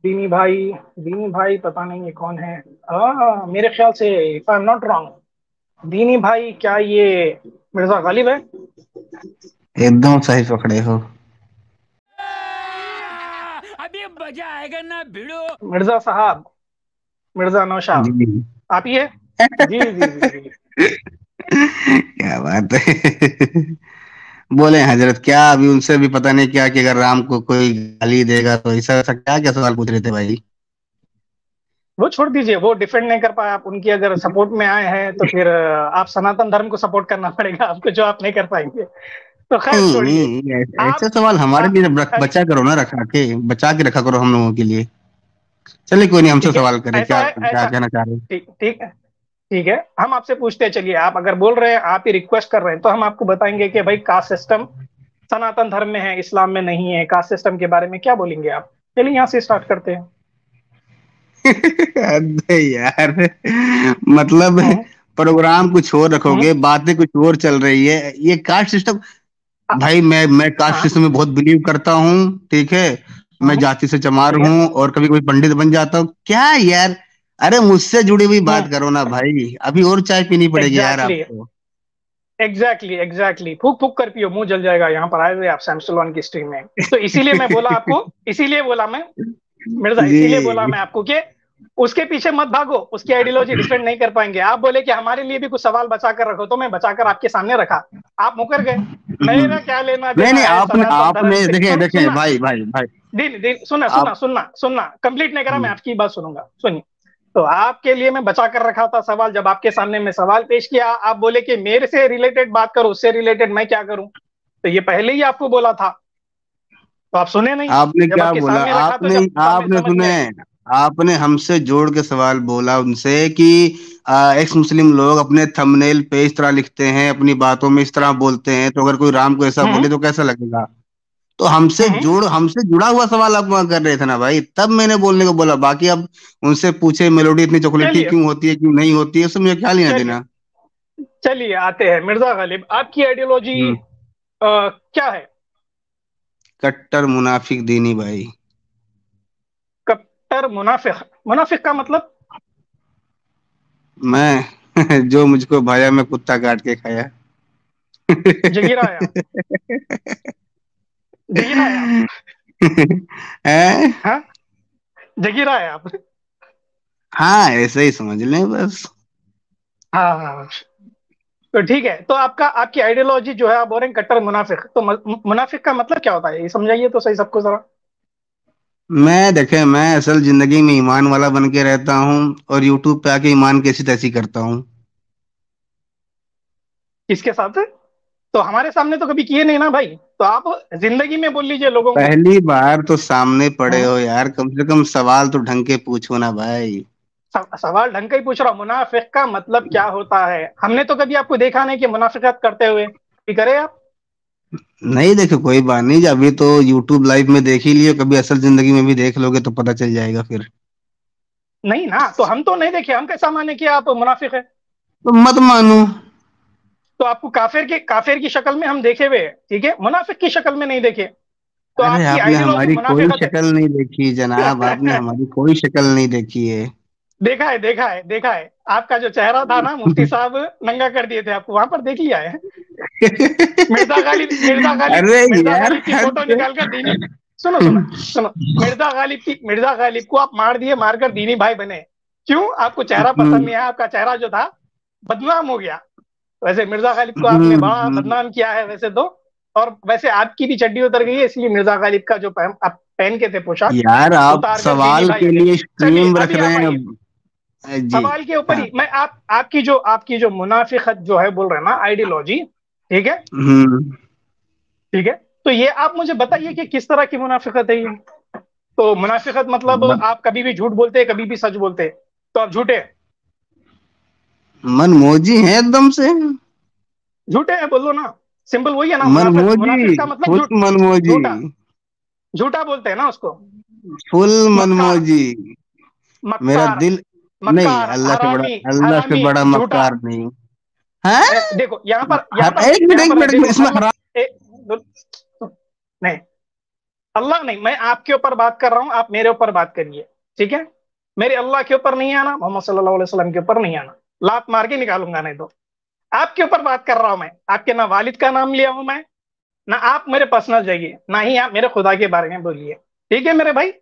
दीनी भाई पता नहीं ये कौन है। मेरे ख्याल से if I am not wrong, दीनी भाई क्या ये मिर्जा गालिब है? एकदम सही पकड़े हो। अभी मजा आएगा ना भिड़ो। मिर्जा साहब, मिर्जा नौशाद, जी। आप ही है? जी जी जी जी। क्या बात है। बोले हजरत, क्या अभी उनसे भी पता नहीं क्या कि अगर राम को कोई गाली देगा तो ऐसा ऐसा क्या क्या सवाल पूछ रहे थे भाई। वो छोड़ दीजिए, वो डिफेंड नहीं कर पाए, आप उनकी अगर सपोर्ट में आए हैं तो फिर आप सनातन धर्म को सपोर्ट करना पड़ेगा आपको, जो आप नहीं कर पाएंगे। तो खैर नहीं छोड़िए। नहीं, ऐसे आप सवाल हमारे आ, लिए आ, बचा करो ना, बचा के रखा करो हम लोगों के लिए। चलिए कोई नहीं, हमसे ठीक है, सवाल करें, ऐसा क्या है, क्या ऐसा। कहना चाह रहे हैं। ठीक ठीक है। ठीक है, हम आपसे पूछते हैं, चलिए आप अगर बोल रहे हैं, आप ही रिक्वेस्ट कर रहे हैं, तो हम आपको बताएंगे कि भाई कास्ट सिस्टम सनातन धर्म में है, इस्लाम में नहीं है। कास्ट सिस्टम के बारे में क्या बोलेंगे आप? चलिए यहाँ से स्टार्ट करते हैं। अरे यार, मतलब हम्म। प्रोग्राम कुछ और हम्म। रखोगे, बातें कुछ और चल रही है, ये कास्ट सिस्टम। आ, भाई मैं कास्ट हाँ। सिस्टम में बहुत बिलीव करता हूँ, ठीक है। मैं जाति से चमार ठीक है। हूँ और कभी कभी पंडित बन जाता हूँ, क्या यार। अरे मुझसे जुड़ी हुई बात हम्म। करो ना भाई, अभी और चाय पीनी पड़ेगी यार एग्जैक्टली, आपको। एग्जैक्टली फूक फूक कर पियो, मुंह जल जाएगा। यहाँ पर आए हुए आप सैमसलॉन की स्ट्रीम में, तो इसीलिए मैं बोला आपको, इसीलिए बोला मैं, मिर्जा, इसीलिए बोला जी। मैं आपको कि उसके पीछे मत भागो, उसकी आइडियोलॉजी डिफेंड नहीं कर पाएंगे। आप बोले कि हमारे लिए भी कुछ सवाल बचा कर रखो, तो मैं बचा कर आपके सामने रखा, आप मुकर गए। मेरा क्या लेना नहीं देना नहीं, है आपने सनातन धर्म आपने से? देखे देखे सुनना, भाई भाई भाई। दिन दिन सुनना सुनना आप सुनना सुनना, कंप्लीट नहीं करा, मैं आपकी बात सुनूंगा, सुनिए। तो आपके लिए मैं बचा कर रखा था सवाल, जब आपके सामने मैं सवाल पेश किया, आप बोले कि मेरे से रिलेटेड बात करो, उससे रिलेटेड मैं क्या करूं? तो ये पहले ही आपको बोला था, तो आप सुने नहीं। आपने जब क्या आपके बोला, सामने रखा तो आपने जब आपने समझ में सुने, आई। आपने हमसे जोड़ के सवाल बोला उनसे कि एक्स मुस्लिम लोग अपने थंबनेल पे इस तरह लिखते हैं, अपनी बातों में इस तरह बोलते हैं, तो अगर कोई राम को ऐसा हम्म। बोले तो कैसा लगेगा। तो हम्म। हमसे जुड़ा हुआ सवाल आप वहां कर रहे थे ना भाई, तब मैंने बोलने को बोला। बाकी अब उनसे पूछे मेलोडी इतनी चॉकलेटी चलिए, क्यों होती है, क्यों नहीं होती है, उससे मुझे क्या लेना चलिए, देना। चलिए आते हैं मिर्जा गालिब, आपकी आइडियोलॉजी हम्म। क्या है? कट्टर मुनाफिक दीनी भाई। कट्टर मुनाफिक? मुनाफिक का मतलब? मैं जो मुझको भाया मैं कुत्ता काट के खाया। जगीरा है आप, जगीरा है आप। हैं? हाँ, जगीरा है आप। हाँ ऐसे ही समझ लें बस। हाँ हाँ हाँ। तो ठीक है, तो आपका, आपकी आइडियोलॉजी जो है, आप बोल रहे हैं कट्टर मुनाफिक, तो मुनाफिक का मतलब क्या होता है, ये समझाइए तो सही सबको जरा। मैं असल जिंदगी में ईमान वाला बन के रहता हूँ, और यूट्यूब पे आके ईमान कैसी तैसी करता हूँ। किसके साथ है? तो हमारे सामने तो कभी किए नहीं ना भाई, तो आप जिंदगी में बोल लीजिए लोगों को। पहली बार तो सामने पड़े हम्म। हो यार, कम से कम सवाल तो ढंग के पूछो ना भाई। सवाल ढंग का ही पूछ रहा हूँ, मुनाफिक का मतलब क्या होता है? हमने तो कभी आपको देखा नहीं कि मुनाफिकत करते हुए, भी करे आप? नहीं देखो, कोई बात नहीं, अभी तो यूट्यूब लाइव में देख ही लियो, कभी असल जिंदगी में भी देख लोगे तो पता चल जाएगा फिर। नहीं ना, तो हम तो नहीं देखे, हम कैसा माने कि आप मुनाफिक है? तो मत मानो। तो आपको काफिर की शक्ल में हम देखे हुए हैं, ठीक है, मुनाफिक की शक्ल में नहीं देखे। तो अरे आपकी आपने आइडियोलॉजी हमारी कोई मुनाफिकत है। शक्ल नहीं देखी जनाब, आपने हमारी कोई शक्ल नहीं देखी है। देखा है, देखा है, देखा है, आपका जो चेहरा था ना, मुफ्ती साहब नंगा कर दिए थे आपको, वहां पर देख लिया है। अरे मिर्जा यार गालिब की हद फोटो से। निकालकर दीनी, सुनो सुनो सुनो, मिर्जा गालिब को आप मार दिए, मारकर दीनी भाई बने। क्यों? आपको चेहरा पसंद नहीं आया, आपका चेहरा जो था बदनाम हो गया। वैसे मिर्जा गालिब को आपने बड़ा बदनाम किया है वैसे तो। और वैसे आपकी भी चड्डी उतर गई है, इसलिए मिर्जा गालिब का जो आप पहन के थे पोशाक, यार आप उतार कर दीनी सवाल भाई के हो गए। लिए चलिए स्ट्रीम रख अभी रहे आप हैं आइए, अब। जी। सवाल के ऊपर हाँ। ही मैं, आप आपकी जो मुनाफिकत जो है बोल रहे हैं ना, आइडियोलॉजी, ठीक है, हम्म। ठीक है, तो ये आप मुझे बताइए कि किस तरह की मुनाफिकत है ये। तो मुनाफिकत मतलब आप कभी भी झूठ बोलते हैं, कभी भी सच बोलते हैं, तो आप झूठे हैं। मनमोजी है एकदम से। झूठे हैं बोलो ना, सिंपल वही है ना, मुनाफिक, मनमोजी, मुनाफिक का मतलब फुल झूठ, मनमोजी। झूठा, झूठा बोलते हैं ना उसको। फुल मक्कार, मनमोजी। मेरा मक्कार, दिल। नहीं, मक्कार, हरामी, अल्लाह से हरामी, बड़ा झूठा। मक्कार नहीं है। देखो यहाँ पर, यहाँ पर है, एक मिनट यहाँ एक पर है, मिनट एक देखो मिनट, इसमें अल्लाह, हराम। नहीं, अल्लाह नहीं, मैं आपके ऊपर बात कर रहा हूँ, आप मेरे ऊपर बात करिए, ठीक है? मेरे अल्लाह के ऊपर नहीं आना, मोहम्मद सल्लल्लाहु अलैहि वसल्लम के ऊपर नहीं आना, लात मार के निकालूंगा नहीं तो। आपके ऊपर बात कर रहा हूं मैं, आपके ना वालिद का नाम लिया हूं मैं, ना आप मेरे पर्सनल जाइए, ना ही आप मेरे खुदा के बारे में बोलिए, ठीक है मेरे भाई?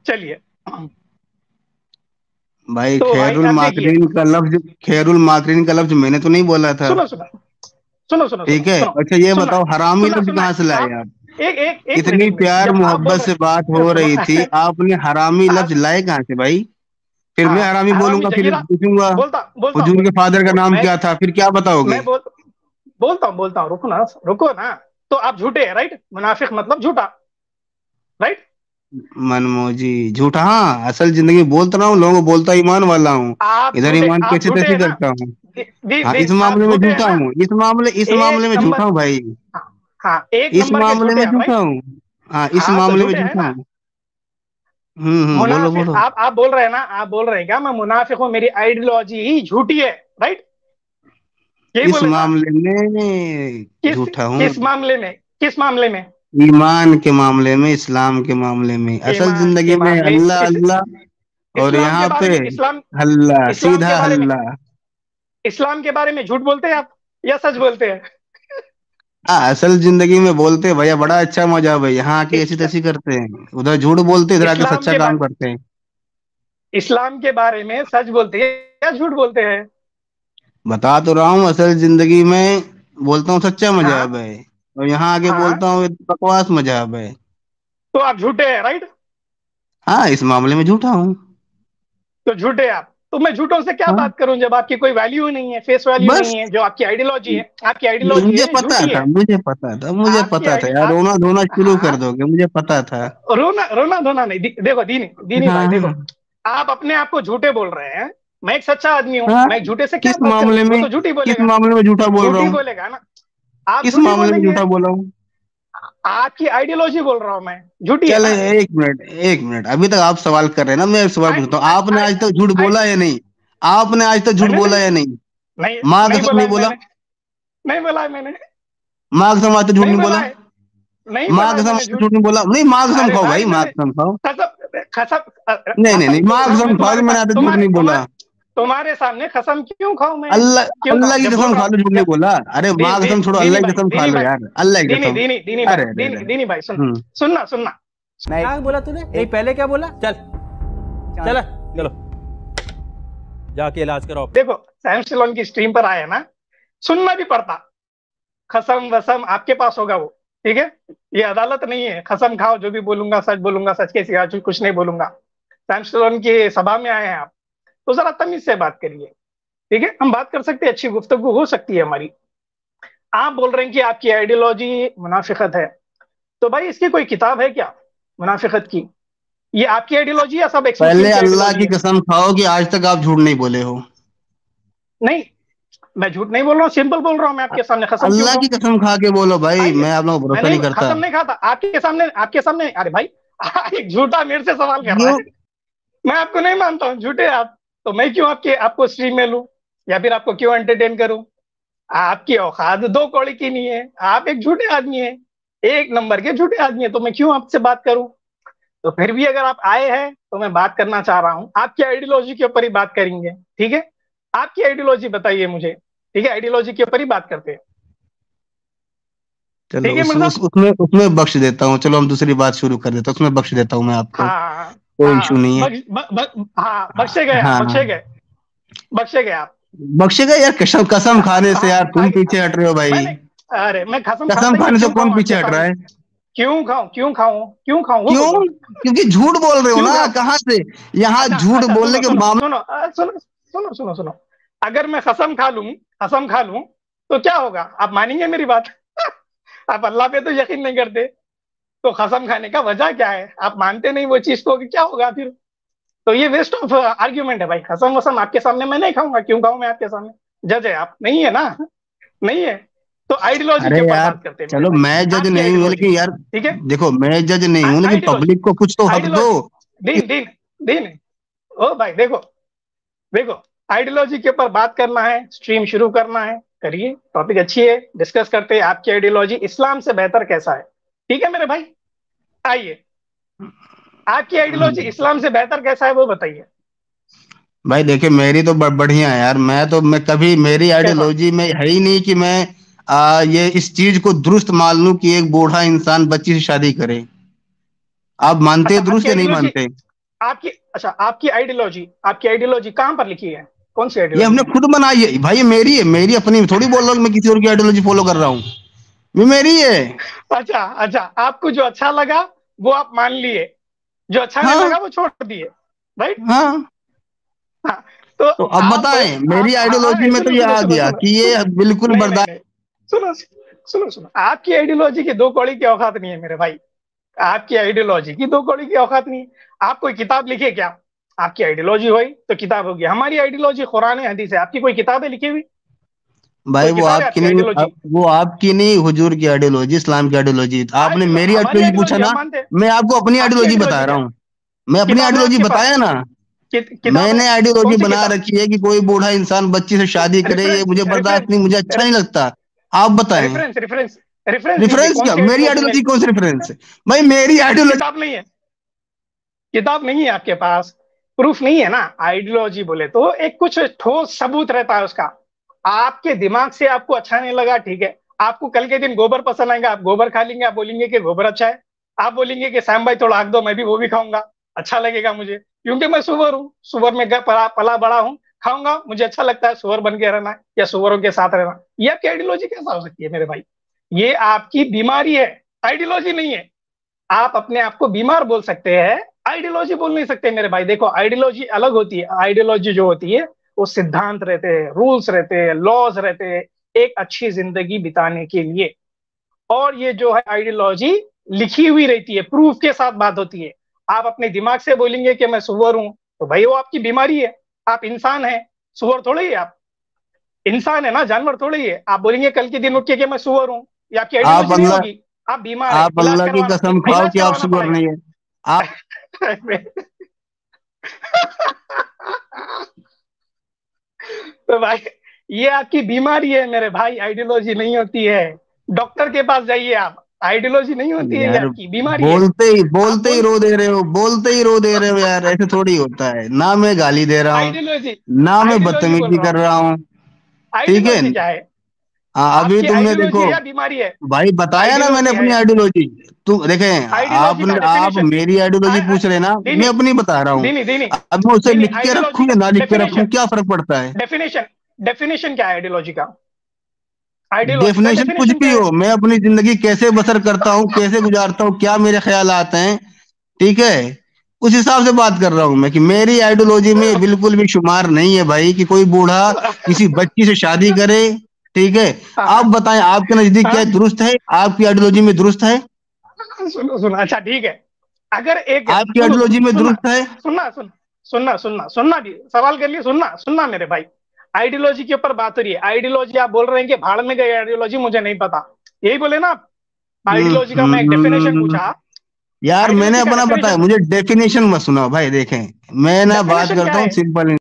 चलिए। भाई तो भाई खैरुल अब देखिए, माकरीन का लफ्ज, खैरुल माकरीन का लफ्ज मैंने तो नहीं बोला था। सुनो सुनो सुनो सुनो सुनो ठीक है, सुनो, अच्छा ये सुनना बताओ हरामी सुनना लफ्ज सुनना कहाँ से लाए आप, आप? एक एक एक मिनट, इतनी एक मिनट, प्यार जब आप बोल मोहब्बत से बात रहे हो सुनो, रही थी, आपने हरामी आप, लफ्ज लाए कहाँ से भाई? फिर मैं हाँ, हरामी हरामी बोलूंगा, फिर जगीरा, पूछूंगा बोलता बोलता हूँ हुजूर के फादर का नाम मैं क्या था, फिर क्या बताओगे? मैं बोलता हूँ, रुको ना। तो आप झूठे हैं, राइट? मुनाफिक मतलब झूठा, राइट? मनमोजी झूठा, हाँ असल जिंदगी में बोलता रहा हूँ, लोगों को बोलता ईमान वाला हूँ। इधर ईमान आप कैसे झूठे तैसी हैं ना? करता हूँ। हाँ दी इस आप मामले में झूठे हैं झूठा ना? हूँ, इस एक मामले में झूठा नंबर, हूँ भाई। हाँ, हाँ, एक इस नंबर के मामले झूठे में आप, झूठा राइट? हूँ। हाँ इस हाँ तो मामले में झूठे हैं झूठा ना? हूँ। बोलो मुनाफिक, बोलो। आप बोल रहे हैं ना, आप बोल रहे हैं क्या मैं मुनाफिक हूँ, मेरी आइडियोलॉजी ही झूठी है, राइट? यही इस बोले ना? मामले में किस झूठा हूँ। किस मामले में, किस मामले में? ईमान के मामले में, इस्लाम के मामले में, असल ईमान के जिंदगी में मामले, अल्लाह अल्लाह, और इस्लाम के यहाँ बारे पे में, हल्ला, इस्लाम के सीधा बारे में, हल्ला। इस्लाम के बारे में झूठ बोलते हैं आप या सच बोलते हैं? हाँ असल जिंदगी में बोलते हैं भैया, बड़ा अच्छा मजा है भाई, यहाँ आके ऐसी इस, तैसी करते हैं, उधर झूठ बोलते हैं, इधर आके इस्लाम सच्चा के काम बारे करते हैं। इस्लाम के बारे में सच बोलते हैं या झूठ बोलते हैं? बता तो रहा हूँ, असल जिंदगी में बोलता हूँ सच्चा हाँ, मजाब है, और यहाँ आके हाँ, बोलता हूँ बकवास मजाब है। तो आप झूठे हैं, राइट? हाँ इस मामले में झूठा हूँ। तो झूठे आप, तो मैं झूठों से क्या हाँ बात करूं जब आपकी कोई वैल्यू नहीं है, फेस वैल्यू बस, नहीं है, जो आपकी आइडियोलॉजी है, आपकी आइडियोलॉजी मुझे है पता झूठी था, है। मुझे आपकी पता था आइडियो यार, आप, रोना धोना शुरू कर हाँ, दोगे, मुझे पता था। रोना रोना धोना नहीं, देखो दीनी, दीनी भाई हाँ देखो, हाँ आप अपने आप को झूठे बोल रहे हैं, मैं एक सच्चा आदमी हूं, हाँ। मैं एक झूठे से क्या किस बात करूं, मामले वो में, तो झूठी किस बोलेगा, मामले में झूठा बोल रहा झूठी हूँ? बोलेगा ना, आप किस झूठी मामले में बोलेंगे। झूठा बोला हूँ? आपकी आइडियोलॉजी बोल रहा हूं मैं, झूठी है चले ना? एक मिनट, एक मिनट, अभी तक आप सवाल कर रहे हैं ना, मैं एक सवाल आई पूछता हूँ, आई आपने आई आज तक झूठ आई बोला या नहीं? आपने आज तक झूठ मैंने बोला नहीं, या नहीं? नहीं, माँ नहीं कसम बोला नहीं है बोला? मैंने, नहीं बोला है मैंने, माँ कसम आज तक झूठ नहीं नहीं बोला बोला? है, नहीं माँ बोला है कसम मैंने आज तक झूठ। झूठ नहीं बोला? नहीं माँ कसम अरे खाओ भाई, भाई माँ मैंने कसम खाओ। कसम, कसम, नहीं नहीं कसम नहीं, क्यों माँ खाऊं कसम मैं खाओ कि तुम्हारे मैंने साथ, आज तक झूठ नहीं बोला। तुम्हारे सामने कसम क्यों खाऊं मैं? अल्लाह, क्यों अल्लाह खाऊं की जब बोल कसम रहा खा लो, झूठ हूं, नहीं जब बोला। अरे माँ कसम छोड़ो, दीनी अल्लाह की भाई, कसम खा लो यार, अल्लाह की कसम। अरे अरे अरे। दीनी भाई सुन, हम्म। सुनना सुनना, क्या बोला तूने? नहीं पहले क्या बोला? चल चल चलो जाके इलाज कराओ। देखो सैम स्टलोन की स्ट्रीम पर आया ना, सुनना भी पड़ता, कसम वसम आपके पास होगा वो, ठीक है? ये अदालत नहीं है, कसम खाओ, जो भी बोलूंगा सच के सिवा कुछ नहीं बोलूंगा। सैम स्टलोन की सभा में आए हैं आप, तो जरा तमीज से बात करिए, ठीक है? हम बात कर सकते हैं, अच्छी गुफ्तगू हो सकती है हमारी। आप बोल रहे हैं कि आपकी आइडियोलॉजी मुनाफिकत है, तो भाई इसकी कोई किताब है क्या मुनाफिकत की? ये आपकी आइडियोलॉजी या सब एक्स मुस्लिम पहले की अल्लाह आइडियोलॉजी की है? कसम खाओ कि आज तक आप झूठ नहीं बोले हो। नहीं, मैं झूठ नहीं बोल रहा हूँ, सिंपल बोल रहा हूँ मैं आपके सामने, कसम क्यों अल्लाह खाऊं? की कसम खा के बोलो भाई, आइए, मैं आप लोगों को मैं भरोसा नहीं, नहीं करता। कसम नहीं खाता आपके सामने, अरे भाई एक झूठा मेरे से सवाल कर रहा क्यों? है, मैं आपको नहीं मानता हूँ, झूठे आप, तो मैं क्यों आपको स्ट्रीम में लूं, या फिर आपको क्यों एंटरटेन करूं? आपकी औकात दो कौड़ी की नहीं है, आप एक झूठे आदमी हैं, एक नंबर के झूठे आदमी है, तो मैं क्यों आपसे बात करूं? तो फिर भी अगर आप आए हैं तो मैं बात करना चाह रहा हूं, आपकी आइडियोलॉजी के ऊपर ही बात करेंगे, ठीक है? आपकी आइडियोलॉजी बताइए मुझे, ठीक है? आइडियोलॉजी के ऊपर ही बात करते हैं, चलो ठीक है मिर्जा? उसमें उसमें बख्श देता हूँ, चलो हम दूसरी बात शुरू कर देते हैं, उसमें बख्श देता हूँ मैं आपको, हाँ, कोई इशू हाँ, नहीं है। हाँ, हाँ बख्शे गए आप, हाँ। बख्शे गए आप। बख्शेगा यार, कसम कसम खाने से हाँ, यार तुम पीछे हट रहे हो भाई। मैंने, अरे मैं कसम कसम खाता ही नहीं, खाने से क्यों कौन खाऊं पीछे आपके हट रहा सामने? है? क्यों खाऊं वो क्यों? बोलो? क्योंकि झूठ बोल रहे हो क्यों ना, खाऊं? कहाँ से? यहाँ अच्छा झूठ अच्छा, बोलने सुनो के सुनो मामले। सुनो, सुनो, अगर मैं कसम खा लूं तो क्या होगा, आप मानेंगे मेरी बात? आप अल्लाह पे तो यकीन नहीं करते, तो कसम खाने का वजह क्या है? आप मानते नहीं वो चीज, तो क्या होगा फिर? तो ये वेस्ट ऑफ आर्ग्यूमेंट है भाई, कसम वसम आपके सामने मैं नहीं खाऊंगा, क्यों खाऊं मैं आपके सामने? जज है आप, नहीं है ना? नहीं है, तो आइडियोलॉजी अरे के ऊपर यार, बात करते हैं मेरे चलो भाई, मैं जज आपकी नहीं हूँ आइडियोलॉजी, लेकिन यार, ठीक है? देखो मैं जज नहीं हूँ लेकिन आइडियोलॉजी, पब्लिक को कुछ तो हक दो। आइडियोलॉजी, दीन दीन दीन, ओ भाई देखो, देखो, आइडियोलॉजी के ऊपर बात करना है, स्ट्रीम शुरू करना है, करिए, टॉपिक अच्छी है, डिस्कस करते हैं, आपकी आइडियोलॉजी इस्लाम से बेहतर कैसा है, ठीक है मेरे भाई? आइए, आपकी आइडियोलॉजी इस्लाम से बेहतर कैसा है वो बताइए। भाई देखिए, मेरी तो बढ़िया है यार। मैं कभी, मेरी कैसा? आइडियोलॉजी में है ही नहीं कि मैं ये इस चीज को दुरुस्त मान लूं कि एक बूढ़ा इंसान बच्ची से शादी करे। आप मानते अच्छा, हैं दुरुस्त आपकी या नहीं आइडियोलॉजी, मानते? आपकी आइडियोलॉजी कहाँ पर लिखी है? कौन सी ये आइडियोलॉजी हमने में? खुद बनाई है भाई, ये मेरी है, मेरी अपनी थोड़ी बोल रहा हूँ कि मैं किसी और की आइडियोलॉजी फॉलो कर रहा हूँ। ये मेरी है। अच्छा अच्छा, आपको जो अच्छा लगा वो आप मान लिए, जो अच्छा नहीं हाँ लगा वो छोड़ दिए, राइट? हाँ। हाँ, तो तो अब आप बताएं, मेरी आप हाँ आइडियोलॉजी हाँ, में तो सुनो ये सुनो आ सुनो गया सुनो कि ये सुनो, बिल्कुल नहीं नहीं बर्दाश्त। नहीं, सुनो सुनो सुनो, आपकी आइडियोलॉजी की दो कौड़ी की औकात नहीं है मेरे भाई। आपकी आइडियोलॉजी की दो कौड़ी की औकात नहीं है। आप कोई किताब लिखे क्या? आपकी आइडियोलॉजी हुई तो किताब होगी। हमारी आइडियोलॉजी कुरान है, हदीस है। आपकी कोई किताब है लिखी हुई? भाई कोई वो किताब है आपकी आपकी नहीं, आइडियोलॉजी? वो आपकी नहीं, हुजूर की आइडियोलॉजी, इस्लाम की आइडियोलॉजी। आपने मेरी हमारी आइडियोलॉजी पूछा आइडियोलॉजी हम ना, मानते हैं। मैं आपको अपनी आपकी आइडियोलॉजी बता आइडियोलॉजी रहा क्या? हूँ। मैं अपनी किताब है आइडियोलॉजी आपके पास? बताया ना। किताब है? मैंने कौन आइडियोलॉजी सी बना किताब? रखी है कि कोई बूढ़ा इंसान बच्ची से शादी करे, ये रेफरेंस मुझे बर्दाश्त रेफरेंस नहीं, मुझे अच्छा नहीं लगता। आप बताएं। रेफरेंस रेफरेंस रेफरेंस दीजिए, रेफरेंस कौन क्या? सी मेरी आइडियोलॉजी में? आइडियोलॉजी कौन सी रेफरेंस है? भाई मेरी आइडियोलॉजी। किताब नहीं है? किताब नहीं है आपके पास? प्रूफ नहीं है ना? आइडियोलॉजी बोले तो एक कुछ ठोस सबूत रहता है उसका। आपके दिमाग से आपको अच्छा नहीं लगा, ठीक है। आपको कल के दिन गोबर पसंद आएगा, आप गोबर खा लेंगे, आप बोलेंगे कि गोबर अच्छा है। आप बोलेंगे कि श्याम भाई थोड़ा आग दो, मैं भी वो भी खाऊंगा, अच्छा लगेगा मुझे, क्योंकि मैं सुअर हूँ, सुअर में पला पला बड़ा हूँ, खाऊंगा, मुझे अच्छा लगता है सुअर बन के रहना या सुअरों के साथ रहना। ये आपकी आइडियोलॉजी कैसा हो सकती है मेरे भाई? ये आपकी बीमारी है, आइडियोलॉजी नहीं है। आप अपने आप को बीमार बोल सकते हैं, आइडियोलॉजी बोल नहीं सकते मेरे भाई। देखो, आइडियोलॉजी अलग होती है। आइडियोलॉजी जो होती है वो सिद्धांत रहते हैं, रूल्स रहते हैं, लॉज रहते हैं, एक अच्छी जिंदगी बिताने के लिए। और ये जो है आइडियोलॉजी लिखी हुई रहती है, प्रूफ के साथ बात होती है। आप अपने दिमाग से बोलेंगे कि मैं सुअर हूं, तो भाई वो आपकी बीमारी है। आप इंसान है, सुअर थोड़े ही है। आप इंसान है ना, जानवर थोड़े ही है। आप बोलेंगे कल के दिन उठ के कि मैं सुअर हूं, ये आपकी आप आइडियोलॉजी नहीं अल्लाह, होगी। आप बीमार है, आप इलाज अल्लाह की करवाना, कसम खाओ इलाज कि आप करवाना सुअर पड़ेगा। नहीं है। आप तो भाई ये आपकी बीमारी है मेरे भाई, आइडियोलॉजी नहीं होती है। डॉक्टर के पास जाइए आप, आइडियोलॉजी नहीं होती है, ये यार, आपकी बीमारी है। बोलते ही आप बोलते ही बोल रो दे रहे हो, बोलते ही रो दे रहे हो यार, ऐसे थोड़ी होता है ना। मैं गाली दे रहा हूँ, आइडियोलॉजी, ना मैं आइडियोलॉजी बोल बदतमीजी रहा कर हूँ। रहा हूँ। ठीक है। आइडियोलॉजी क्या है? हाँ, अभी आपकी तुमने आइडियोलॉजी देखो, है या बीमारी है? भाई बताया ना मैंने आइडियोलॉजी अपनी है। आइडियोलॉजी। तुम देखें, आइडियोलॉजी का आप डेफिनेशन, मेरी आइडियोलॉजी पूछ रहे हैं ना, मैं दीनी अपनी बता रहा हूँ। दीनी दीनी अब मैं उसे दीनी लिख के आइडियोलॉजी रखूं का या ना लिख के रखूं, डेफिनेशन, क्या फर्क पड़ता है? डेफिनेशन डेफिनेशन क्या है आइडियोलॉजी का? आइडियोलॉजी का डेफिनेशन कुछ डेफिनेशन भी क्या है? हो, मैं अपनी जिंदगी कैसे बसर करता हूँ, कैसे गुजारता हूँ, क्या मेरे ख्याल आते हैं, ठीक है, उस हिसाब से बात कर रहा हूँ मैं। कि मेरी आइडियोलॉजी में बिल्कुल भी शुमार नहीं है भाई कि कोई बूढ़ा किसी बच्ची से शादी करे। ठीक है। आप हाँ बताएं, आपके नजदीक क्या हाँ, दुरुस्त है? आपकी आइडियोलॉजी में दुरुस्त है? सुनो सुनो, अच्छा ठीक है। अगर एक, आपकी सुनो सुनो आइडियोलॉजी में सुनना, दुरुस्त है? सुनना सुन सुनना सुनना सुनना भी सवाल कर लिए, सुनना सुनना मेरे भाई। आइडियोलॉजी के ऊपर बात हो रही है। आइडियोलॉजी आप बोल रहे हैं कि भाड़ में गई आइडियोलॉजी, मुझे नहीं पता, यही बोले ना आप? आइडियोलॉजी का मैं एक डेफिनेशन हम्म। पूछा। यार मैंने आइडियोलॉजी का अपना बताया, डेफिनेशन, मुझे डेफिनेशन मत सुनाओ भाई। देखें, मैं ना बात डेफिनेशन क्या करता हूँ है? सिंपल।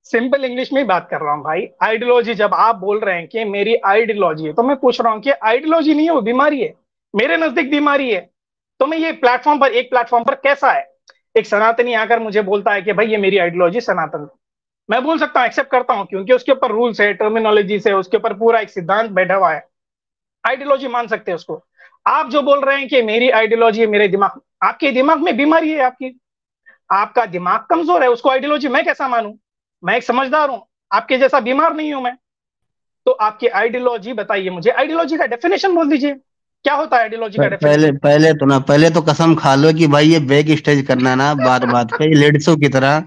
सिंपल इंग्लिश में ही बात कर रहा हूँ भाई। आइडियोलॉजी जब आप बोल रहे हैं कि मेरी आइडियोलॉजी है, तो मैं पूछ रहा हूँ कि आइडियोलॉजी नहीं है, वो बीमारी है, मेरे नजदीक बीमारी है। तो मैं ये प्लेटफॉर्म पर, एक प्लेटफॉर्म पर कैसा है, एक सनातनी आकर मुझे बोलता है कि भाई ये मेरी आइडियोलॉजी सनातन, मैं बोल सकता हूँ, एक्सेप्ट करता हूँ, क्योंकि उसके ऊपर रूल्स है, टर्मिनोलॉजी से, उसके ऊपर पूरा एक सिद्धांत बैठा हुआ है। आइडियोलॉजी मान सकते हैं उसको। आप जो बोल रहे हैं कि मेरी आइडियोलॉजी है, मेरे दिमाग, आपके दिमाग में बीमारी है आपकी, आपका दिमाग कमजोर है, उसको आइडियोलॉजी मैं कैसा मानूं? मैं एक समझदार हूं, आपके जैसा बीमार नहीं हूं मैं। तो आपकी आइडियोलॉजी बताइए मुझे, आइडियोलॉजी का डेफिनेशन बोल दीजिए, क्या होता है आइडियोलॉजी का पहले डेफिनेशन? पहले तो कसम खा लो कि भाई ये बैक स्टेज करना ना बात बात पे, लेडीजों की तरह।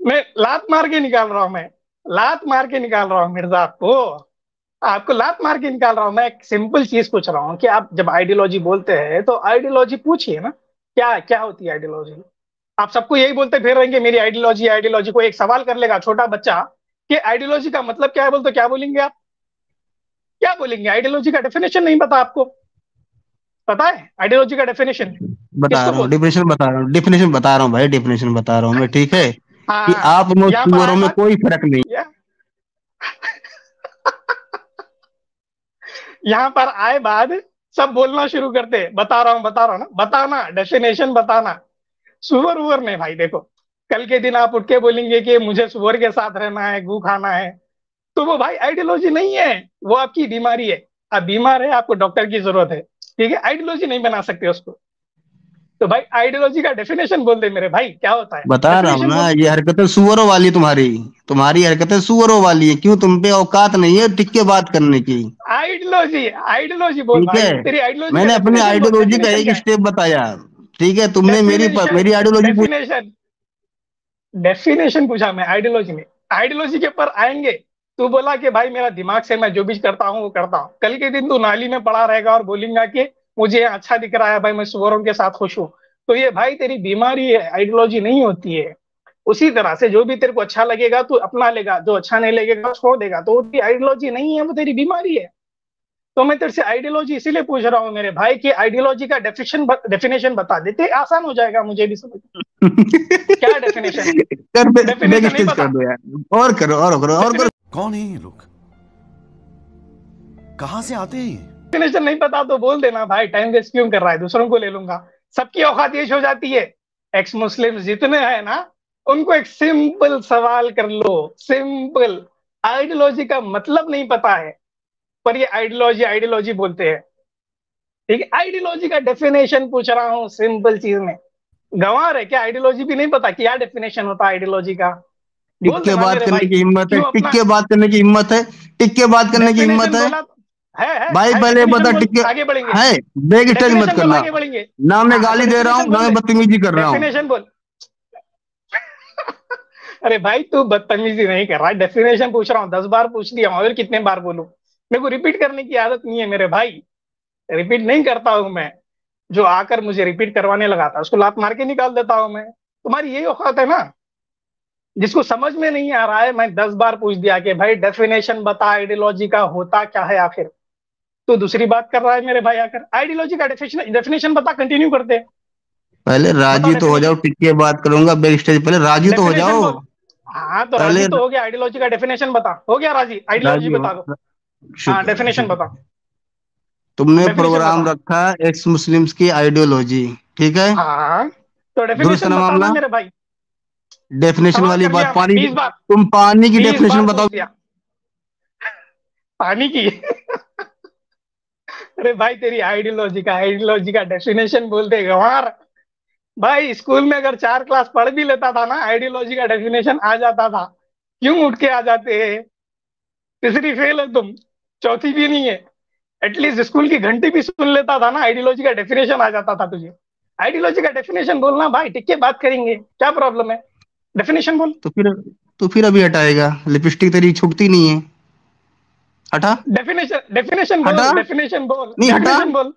मैं लात मार के निकाल रहा हूं, मैं लात मार के निकाल रहा हूं मिर्जा आपको, आपको लात मार के निकाल रहा हूं। मैं एक सिंपल चीज पूछ रहा हूँ कि आप जब आइडियोलॉजी बोलते हैं तो आइडियोलॉजी पूछिए ना, क्या क्या होती है आइडियोलॉजी? आप सबको यही बोलते फिर रहेंगे मेरी आइडियोलॉजी, आइडियोलॉजी। को एक सवाल कर लेगा छोटा बच्चा कि आइडियोलॉजी का मतलब क्या है, बोल तो क्या बोलेंगे आप? क्या बोलेंगे? आइडियोलॉजी का डेफिनेशन नहीं पता आपको? पता है आइडियोलॉजी का डेफिनेशन बता किसको रहा हूँ, बोलते हैं? डेफिनेशन बता रहा हूँ भाई, डेफिनेशन बता रहा हूँ मैं, ठीक है। हाँ कि हाँ, आप में और यहाँ पर सुअरों आए में बात, कोई फर्क नहीं। या- यहाँ पर आए बात सब बोलना शुरू करते, बता रहा हूँ ना, बताना, डेफिनेशन बताना। सुअर उवर नहीं भाई, देखो कल के दिन आप उठ के बोलेंगे कि मुझे सुअर के साथ रहना है, गू खाना है, तो वो भाई आइडियोलॉजी नहीं है, वो आपकी बीमारी है। आप बीमार है, आपको डॉक्टर की जरूरत है, ठीक है, आइडियोलॉजी नहीं बना सकते उसको। तो भाई आइडियोलॉजी का डेफिनेशन बोल दे मेरे भाई, क्या होता है, बता रहा हूँ डेफिनेशन ना, बोल। ये हरकतें सुअरों वाली तुम्हारी, तुम्हारी हरकतें सुअरों वाली है। क्यों, तुम पे औकात नहीं है टिक के बात करने की। आइडियोलॉजी, आइडियोलॉजी बोल ठीक है, भाई, तेरी आइडियोलॉजी का मैंने अपनी डेफिनेशन बोल, आइडियोलॉजी का डेफिनेशन एक क्या है? स्टेप बताया। ठीक है, तुमने डेफिनेशन, मेरी आइडियोलॉजी पूछ। डेफिनेशन, डेफिनेशन पूछा मैं, आइडियोलॉजी में, आइडियोलॉजी के ऊपर आएंगे। तू बोला कि भाई मेरा दिमाग से मैं जो भी करता हूँ वो करता हूँ, कल के दिन तू नाली में पड़ा रहेगा और बोलेगा कि मुझे अच्छा दिख रहा है भाई, मैं सुअरों के साथ खुश हूँ। तो ये भाई तेरी बीमारी है, आइडियोलॉजी नहीं होती है। उसी तरह से जो भी तेरे को अच्छा लगेगा तू अपना लेगा, जो अच्छा नहीं लगेगा छोड़ देगा, तो वो तेरी आइडियोलॉजी नहीं है, वो तेरी बीमारी है। तो मैं तेरे से आइडियोलॉजी इसीलिए पूछ रहा हूँ मेरे भाई कि आइडियोलॉजी का डेफिनेशन बता देते, आसान हो जाएगा मुझे भी समझ। क्या डेफिनेशन है? कर दे, बैक डेफिनेशन नहीं स्टेज कर पता? दो यार, और करो और करो और करो। कौन है ये लोग, कहां से आते हैं ये? डेफिनेशन नहीं पता तो बोल देना भाई, टाइम वेस्ट क्यों कर रहा है, दूसरों को ले लूंगा। सबकी औकात ये हो जाती है। एक्स मुस्लिम जितने हैं ना, उनको एक सिंपल सवाल कर लो, सिंपल। आइडियोलॉजी का मतलब नहीं पता है, पर ये आइडियोलॉजी आइडियोलॉजी बोलते हैं। ठीक है, आइडियोलॉजी का डेफिनेशन पूछ रहा हूँ सिंपल चीज में। गंवार है क्या, आइडियोलॉजी भी नहीं पता क्या डेफिनेशन होता है आइडियोलॉजी का? टिक बोल के देना बात मेरे करने भाई, की हिम्मत है, क्यों टिक अपना के बात करने की हिम्मत है, टिक के बात करने की हिम्मत डेफिनेशन है। बोला? है भाई पहले डेफिनेशन बता, बोल, टिक के आगे बढ़ेंगे। है। बैक स्टेज मत डेफिनेशन बोल, करना। आगे बढ़ेंगे। ना मैं हाँ तो गाली दे रहा हूँ, डेफिनेशन ना बोल मैं दे, बदतमीजी कर रहा हूँ। डेफिनेशन बोल। अरे भाई तू बदतमीजी नहीं कर रहा है, डेफिनेशन पूछ रहा हूँ, 10 बार पूछ लिया हूँ, और कितने बार बोलूं? मेरे को रिपीट करने की आदत नहीं है मेरे भाई, रिपीट नहीं करता हूँ मैं। जो आकर मुझे रिपीट करवाने लगा था उसको लात मार के निकाल देता हूँ मैं। तुम्हारी यही औकात है ना? जिसको समझ में नहीं आ रहा है, मैं 10 बार पूछ दिया कि भाई डेफिनेशन बता, आइडियोलॉजी का होता क्या है आखिर। तो दूसरी बात कर रहा है मेरे भाई आकर, आइडियोलॉजी का डेफिनेशन डेफिनेशन बता, कंटिन्यू करते हैं। पहले बताओ राजी तो हो जाओ, डेफिनेशन, टिक के बात करूंगा बैक स्टेज, पहले राजी तो हो डेफिनेशन जाओ। बोल। हाँ तो पहले राजी तो हो गया, आइडियोलॉजी का डेफिनेशन बता, हो गया राजी, आइडियोलॉजी राजी हो। बता दो। हाँ शुक्र है, डेफिनेशन शुक्र बता, है। तुमने डेफिनेशन बता। प्रोग्राम रखा एक्स मुस्लिम्स की आइडियोलॉजी, ठीक है। हाँ तो दुरुस्त है डेफिनेशन ना बताना मामला? मेरे भाई। डेफिनेशन सवाल वाली कर बात, लिया मैं पानी 20 बार, तुम पानी की 20 बार डेफिनेशन पूछ बताओ। दिया। पानी की? अरे भाई तेरी आइडियोलॉजी का डेफिनेशन बोलते गंवार। भाई स्कूल में अगर 4 क्लास पढ़ भी लेता था ना, आइडियोलॉजी का डेफिनेशन आ जाता था। क्यों उठ के आ जाते हैं? तीसरी फेल है तुम, चौथी भी नहीं है। एटलीस्ट स्कूल की घंटी भी सुन लेता था ना, आइडियोलॉजी का डेफिनेशन आ जाता था तुझे। आइडियोलॉजी का डेफिनेशन बोलना भाई, टिक के बात करेंगे, क्या प्रॉब्लम है? डेफिनेशन बोल। तो फिर तो फिर अभी हटाएगा, लिपस्टिक तेरी छूटती नहीं है। हटा। डेफिनेशन, डेफिनेशन हटा। बोल, डेफिनेशन बोल, नहीं हटा। डेफिनेशन बोल।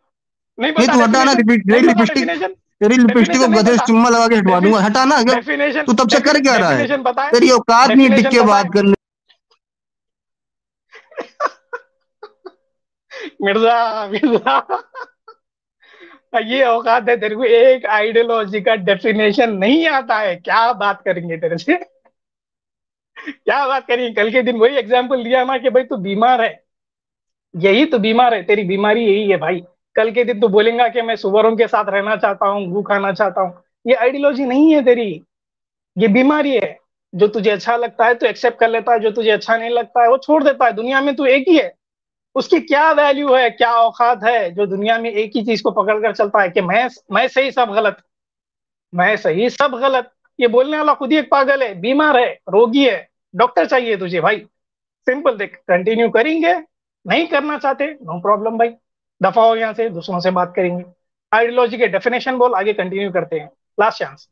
नहीं नहीं पता तू हटा ना, डेफिनेशन, नहीं तेरी पता लिपस्टिक, डेफिनेशन, तेरी लिपस्टिक को डेफिनेशन नहीं गधे से पता। चुम्मा लगा के हटवा दूंगा, हटा ना। क्यों, डेफिनेशन, तू तब से कर क्या रहा है? डेफिनेशन पता है? तेरी औकात नहीं टिक डेफिनेशन के पता बात है? करने। मिर्जा, मिर्जा, ये औकात है तेरे को, एक आइडियोलॉजी का डेफिनेशन नहीं आता है, क्या बात करेंगे तेरे से? क्या बात करेंगे? कल के दिन वही एग्जाम्पल दिया ना कि भाई तू बीमार है, यही तो बीमार है, तेरी बीमारी यही है भाई। कल के दिन तू बोलेगा कि मैं सुअरों के साथ रहना चाहता हूँ, गू खाना चाहता हूँ। ये आइडियोलॉजी नहीं है तेरी, ये बीमारी है। जो तुझे अच्छा लगता है तो एक्सेप्ट कर लेता है, जो तुझे अच्छा नहीं लगता है वो छोड़ देता है। दुनिया में तू एक ही है, उसकी क्या वैल्यू है, क्या औकात है, जो दुनिया में एक ही चीज को पकड़ कर चलता है कि मैं सही सब गलत, मैं सही सब गलत। ये बोलने वाला खुद ही एक पागल है, बीमार है, रोगी है। डॉक्टर चाहिए तुझे भाई। सिंपल देख, कंटिन्यू करेंगे, नहीं करना चाहते नो प्रॉब्लम भाई, दफा हो यहाँ से, दूसरों से बात करेंगे। आइडियोलॉजी के डेफिनेशन बोल, आगे कंटिन्यू करते हैं, लास्ट चांस।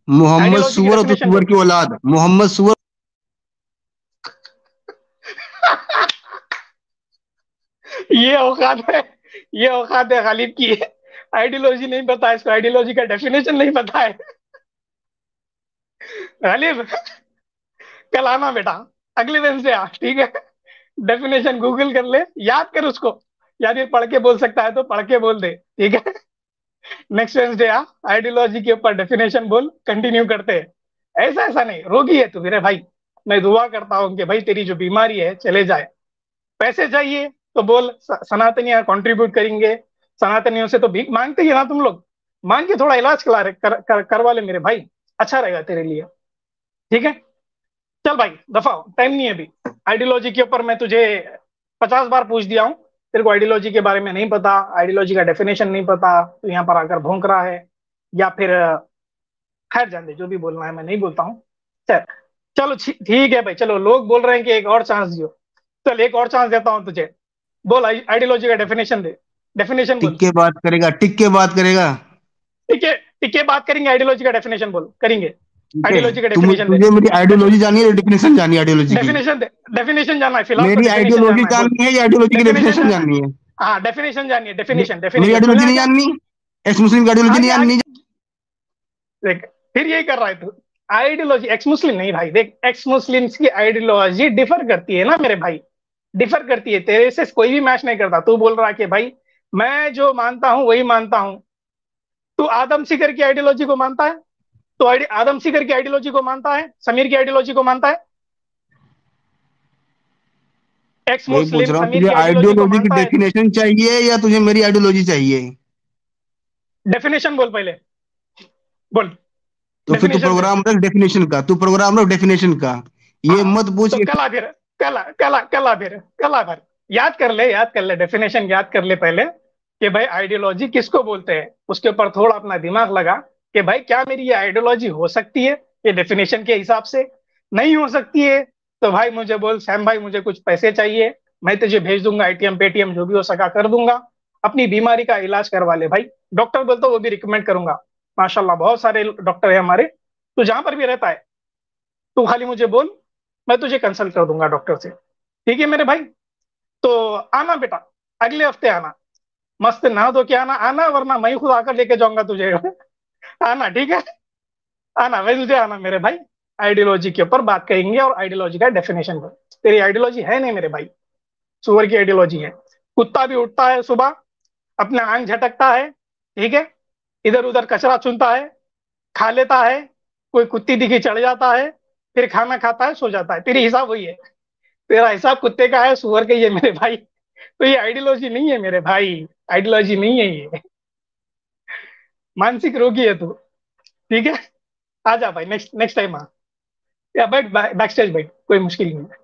मोहम्मद आइडियोलॉजी की सुअर और तू डेफिनेशन सुअर बोल। की औलाद, मोहम्मद सुअर। ये औकात है, ये औकात है गालिब की। आइडियोलॉजी नहीं पता है इसको, आइडियोलॉजी का डेफिनेशन नहीं पता है। गालिब, कल आना बेटा, अगले दिन से आ, ठीक है? डेफिनेशन गूगल कर ले, याद कर उसको, या फिर पढ़ के बोल सकता है तो पढ़ के बोल दे, ठीक है? नेक्स्ट वेंसडे आ, आइडियोलॉजी के ऊपर डेफिनेशन बोल, कंटिन्यू करते हैं। ऐसा ऐसा नहीं, रोगी है तू मेरे भाई। मैं दुआ करता हूँ कि भाई तेरी जो बीमारी है चले जाए। पैसे चाहिए, तो बोल सनातनी कंट्रीब्यूट करेंगे। सनातनियों से तो भीख मांगते ही है ना तुम लोग, मांग के थोड़ा इलाज करवा ले मेरे भाई, अच्छा रहेगा तेरे लिए। ठीक है, चल भाई दफा हो, टाइम नहीं है अभी। आइडियोलॉजी के ऊपर मैं तुझे 50 बार पूछ दिया हूँ, तेरे को आइडियोलॉजी के बारे में नहीं पता, आइडियोलॉजी का डेफिनेशन नहीं पता, तो यहाँ पर आकर भौंक रहा है। या फिर खैर जान दे, जो भी बोलना है मैं नहीं बोलता हूँ। चल, चलो ठीक है भाई, चलो लोग बोल रहे हैं कि एक और चांस दियो, चल एक और चांस देता हूँ तुझे। बोल आइडियोलॉजी का डेफिनेशन दे, डेफिनेशन टिक बोल। के बात करेगा, टिक के बात करेगा। ठीक है, ठीक है, बात करेंगे, आइडियोलॉजी का डेफिनेशन बोल करेंगे। ठीक है, आइडियोलॉजी का तुम डेफिनेशन दे। तुझे मेरी आइडियोलॉजी जानी है, डेफिनेशन जानी है आइडियोलॉजी की? डेफिनेशन दे, डेफिनेशन जानना है फिलहाल, तो मेरी डेफिनेशन आइडियोलॉजी जानना है, बोल। जाननी है या आइडियोलॉजी की डेफिनेशन डेफिनेशन जानना है, जाननी है? हाँ डेफिनेशन जाननी है, डेफिनेशन मेरी डेफिनेशन आइडियोलॉजी सुनना नहीं क्या? जाननी? एक्स मुस्लिम की आइडियोलॉजी नहीं आगे आगे जाननी? देख, फिर यही कर रहा है तू। आइडियोलॉजी एक्स मुस्लिम नहीं भाई, देख एक्स मुस्लिम्स की आइडियोलॉजी डिफर करती है ना मेरे भाई, डिफर करती है, तेरे से कोई भी मैच नहीं करता। तू बोल रहा है कि भाई मैं जो मानता हूं वही मानता हूं, तू आदम सीकर की आइडियोलॉजी को मानता है, तो आदम सीकर की आइडियोलॉजी को मानता है, समीर की आइडियोलॉजी को मानता है, एक्स वही पूछ मुस्लिम रहा हूँ, समीर तुझे की आइडियोलॉजी को आइडियोलॉजी की मानता है। डेफिनेशन चाहिए या तुझे मेरी आइडियोलॉजी चाहिए? डेफिनेशन बोल पहले, बोल, तो फिर तू डेफिनेशन दे। प्रोग्राम रख डेफिनेशन का, तू प्रोग्राम रख डेफिनेशन का। ये हाँ, मत पूछ तो कि कल आ फिर, कल आ फिर, कल आ फिर। याद कर ले, याद कर ले, डेफिनेशन याद कर ले पहले, कि भाई आइडियोलॉजी किसको बोलते हैं, उसके ऊपर थोड़ा अपना दिमाग लगा कि भाई क्या मेरी ये आइडियोलॉजी हो सकती है ये डेफिनेशन के हिसाब से। नहीं हो सकती है तो भाई मुझे बोल, सैम भाई मुझे कुछ पैसे चाहिए, मैं तुझे भेज दूंगा, एटीएम पेटीएम जो भी हो सका कर दूंगा, अपनी बीमारी का इलाज करवा ले भाई। डॉक्टर बोलते वो भी रिकमेंड करूंगा, माशाल्लाह बहुत सारे डॉक्टर है हमारे, तो जहां पर भी रहता है तू खाली मुझे बोल, मैं तुझे कंसल्ट कर दूंगा डॉक्टर से। ठीक है मेरे भाई, तो आना बेटा, अगले हफ्ते आना, मस्त नहा धो के आना, आना वरना मैं ही खुद आकर लेके जाऊंगा तुझे। आना ठीक है, आना वही तुझे आना मेरे भाई। आइडियोलॉजी के ऊपर बात करेंगे और आइडियोलॉजी का डेफिनेशन पर। तेरी आइडियोलॉजी है नहीं मेरे भाई, सुअर की आइडियोलॉजी है। कुत्ता भी उठता है सुबह, अपना आंख झटकता है, ठीक है, इधर उधर कचरा चुनता है, खा लेता है, कोई कुत्ती दिखी चढ़ जाता है, फिर खाना खाता है, सो जाता है। तेरी हिसाब वही है, तेरा हिसाब कुत्ते का है, सुअर का ही है मेरे भाई। तो ये आइडियोलॉजी नहीं है मेरे भाई, आइडियोलॉजी नहीं है ये, मानसिक रोगी है तू। ठीक है, आ जा भाई, नेक्स्ट नेक्स्ट टाइम आ, या बैठ बैक स्टेज बैठ, कोई मुश्किल नहीं है।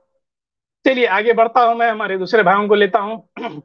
चलिए आगे बढ़ता हूँ, मैं हमारे दूसरे भाइयों को लेता हूँ।